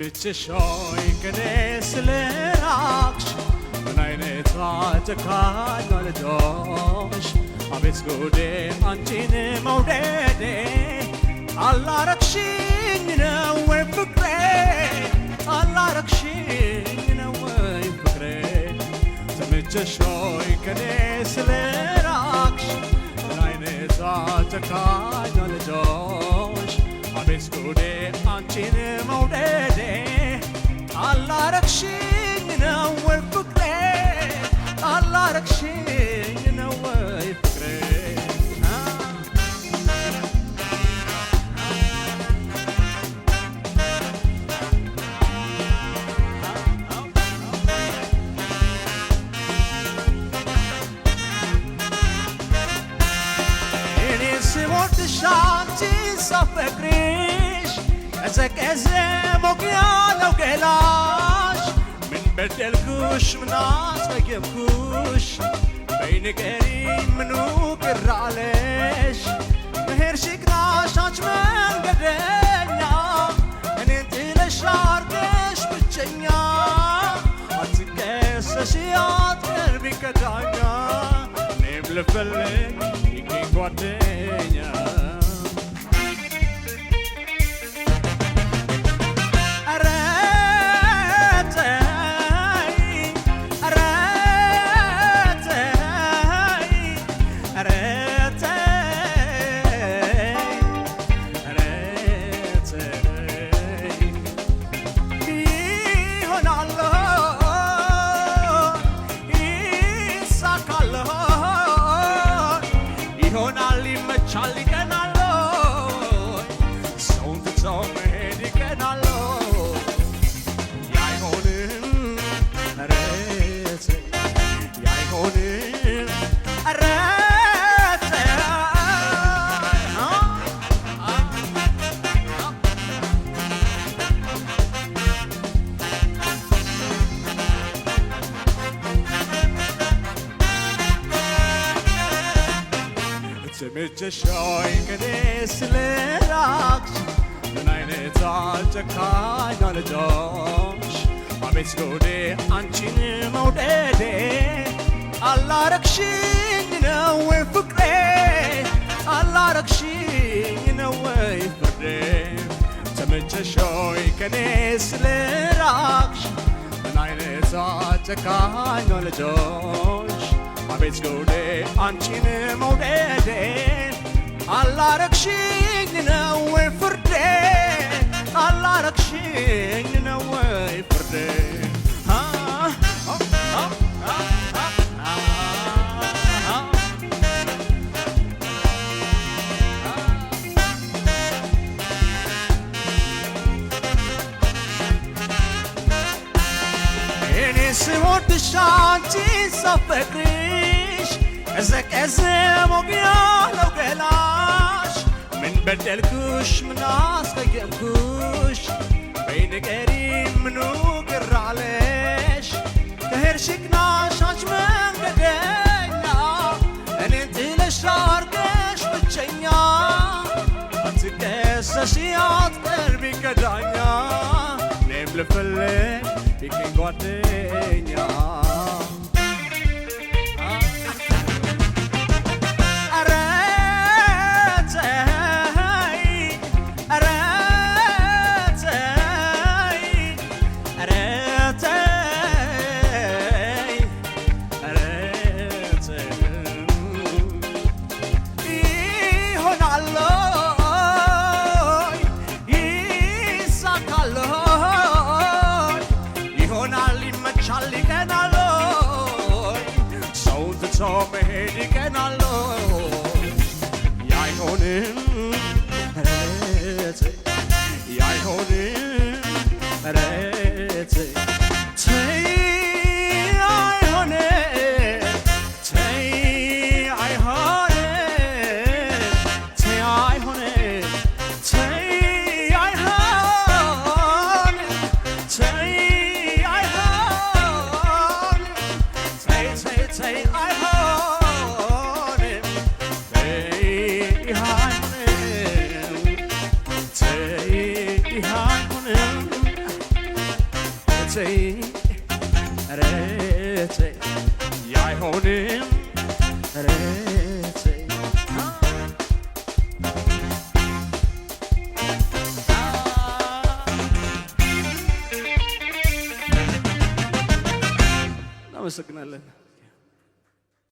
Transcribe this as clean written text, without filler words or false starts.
ብትሾይ ከኔ ስለራቅሽ ምን አይነት ጨካኝ ልጆች አቤት ጉዴ አንቺን መውደዴ አላረግሽኝ ነው ወይ ፍቅሬ አላረግሽኝ ነው ወይ ፍቅሬ ተመቸሾይ ከኔ ስለራቅሽ ምን አይነት ጨካኝ ልጆች አቤት ጉዴ አንቺን መውደዴ አላረግሽኝ ነው ወይ ፍቅሬ አላረግሽኝ ነው ወይ ፍቅሬ እኔ ስወድሽ አንቺን ሳፈቅርሽ ቀዘቀዘ ሞቅ ያለው ገላሽ ምን በደልኩሽ ምን አስቀየምኩሽ በይ ንገሪኝ ምኑ ቅር አለሽ መሄድሽ ይቅናሽ አንቺ መንገደኛ እኔን ጥለሽ አርገሽ ብቸኛ አትከሰሺ አትቀርቢ ከዳኛ እኔም ልፈልግ ይገኝ ጓደኛ ተመቸሾይ ከኔ ስለራቅሽ ምን አይነት ጨካኝ ልጆች አቤት ጉዴ አንቺን መውደዴ አላረግሽኝ ነው ወይ ፍቅሬ አላረግሽኝ ነው ወይ ፍቅሬ ተመቸሾይ ከኔ ስለራቅሽ ምን አይነት ጨካኝ ልጆች አቤት ጉዴ አንቺን መውደዴ አላረግሽኝ ነው ወይ ፍርዴ አላረግሽኝ ነው ወይ ፍርዴ እኔ ስወድሽ አንቺን ሳፈቅርሽ ቀዘቀዘ ሞቅ ያለው ገላሽ ምን በደልኩሽ ምን አስቀየምኩሽ በይ ንገሪኝ ምኑ ቅር አለሽ ከሄድሽ ይቅናሽ አንቺ መንገደኛ እኔን ጥለሽ አርገሽ ብቸኛ አትከሰሺ አትቀርቢ ከዳኛ እኔም ልፈልግ ይገኝ ጓደኛ ይሆናል ይመቻል ይቀናል ተይ ኧረ ተይ አይሆንም ኧረ ተይ እናመሰግናለን።